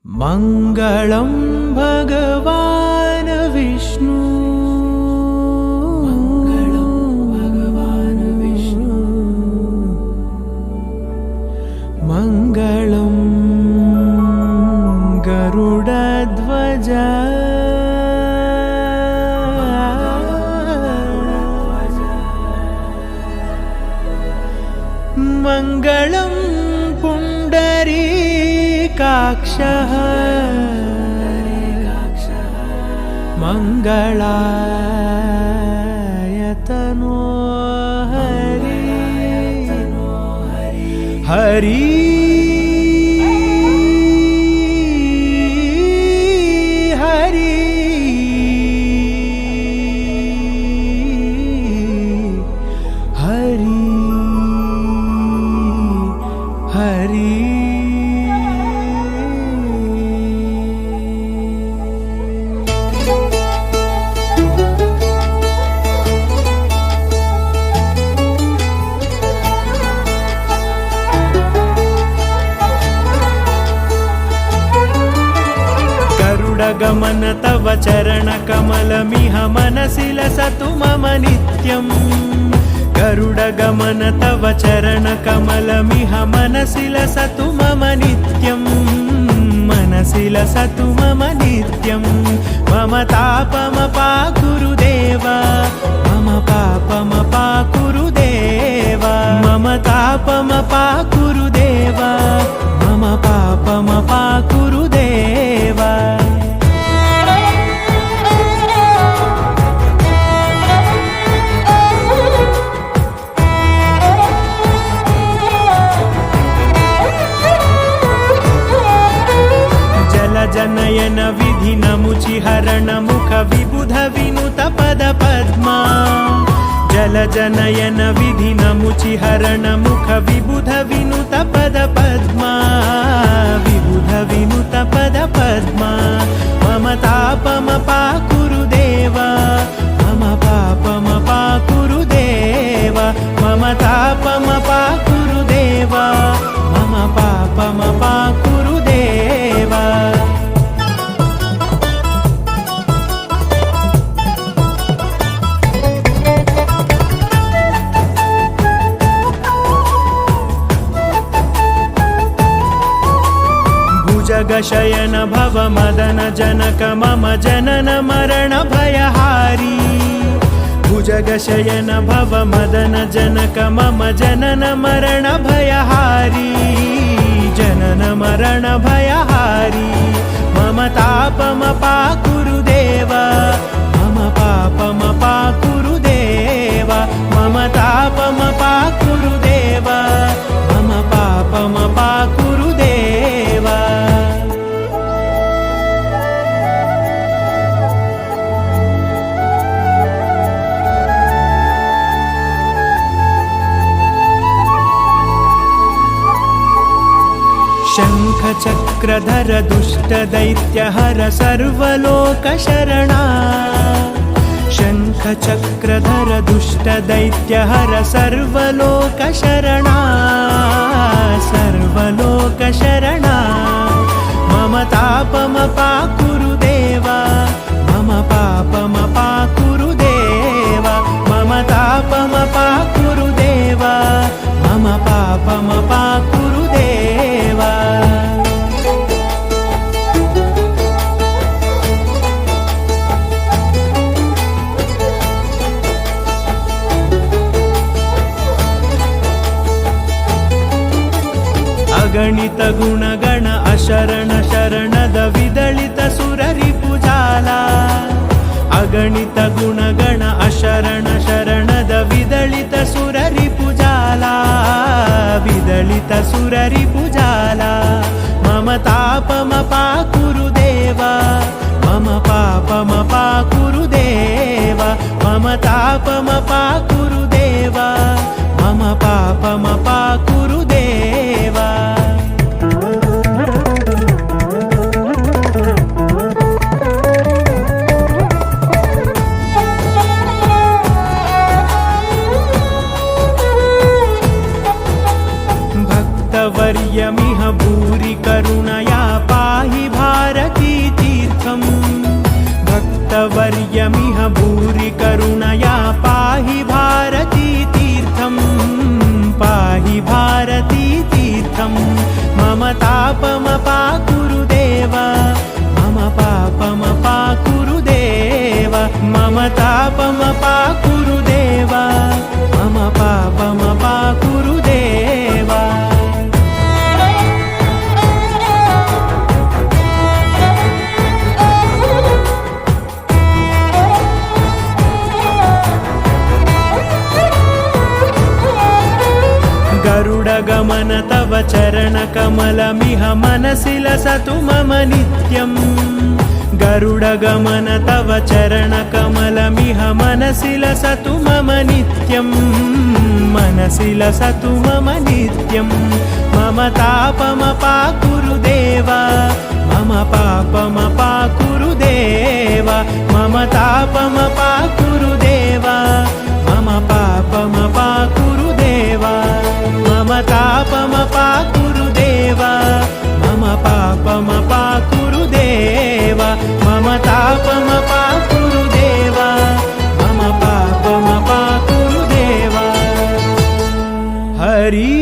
मङ्गलं भगवान् विष्णु मङ्गलं गरुडध्वज मङ्गलं पुण्डरीकाक्षः मङ्गलायतनो हरि गमन तव चरण कमलमिह मनसि लसतु मम नित्यम् गरुडगमन तव चरण कमलमिह मनसि लसतु मम नित्यम् मनसि लसतु मम नित्यम् मम तापमपाकुरु देव मम पापमपाकुरु देव मम तापमपाकुरु देव मम पापमपाकुरु देव जनयन विधि नमुचि हरण मुख विबुध विनुत पद पद्मा जल जनयन विधि नमुचि हरण मुख विबुध विनुत पद पद्मा विबुध विनुत पद पद्मा मम तापमपाकुरु देव मम पापमपाकुरु देव मम तापमपाकुरु देव मम पापमपाकुरु देव जगशयन भव मदन जनक मम जनन मरण भयहारी भुजगशयन भव मदन जनक मम जनन मरण भयहारी जनन मरण भयहारी मम तापमपाकुरु देव मम पापमपाकुरु देव मम तापमपाकुरु देव मम पापमपाकुरु देव शङ्खचक्रधर दुष्टदैत्यहर सर्वलोकशरणा शङ्खचक्रधर दुष्टदैत्यहर सर्वलोकशरणा सर्वलोकशरणा मम तापमपाकुरु देव मम पापमपाकुरु देव मम तापमपाकुरु देव मम पापमपाकुरु देव अगणित गुणगण अशरण शरणद विदलित सुररिपुजाला अगणित गुणगण अशरण शरणद विदलित सुररिपुजाला विदलित सुररिपुजाला मम तापमपाकुरु देव मम पापमपाकुरु देव मम तापमपाकुरु देव मम पापमपाकुरु देव भक्तवर्यमिह भूरि करुणया पाहि भारती तीर्थम् भक्तवर्यमिह भूरि करुणया पाहि भारती तीर्थम् पाहि भारती तीर्थम् मम तापमपाकुरु देव मम पापमपाकुरु देव मम तापमपाकुरु देव मम पापमपाकुरु देव गरुडगमन तव चरणकमलमिह मनसि लसतु मम नित्यम् गरुडगमन तव चरणकमलमिह मनसि लसतु मम नित्यम् मनसि लसतु मम नित्यम् मम तापमपाकुरु देव मम पापमपाकुरु देव मम तापमपाकुरु देव मम पापमपाकुरु देव मम तापमपाकुरु देव मम पापमपाकुरु देव मम तापमपाकुरु देव मम पापमपाकुरु देव हरि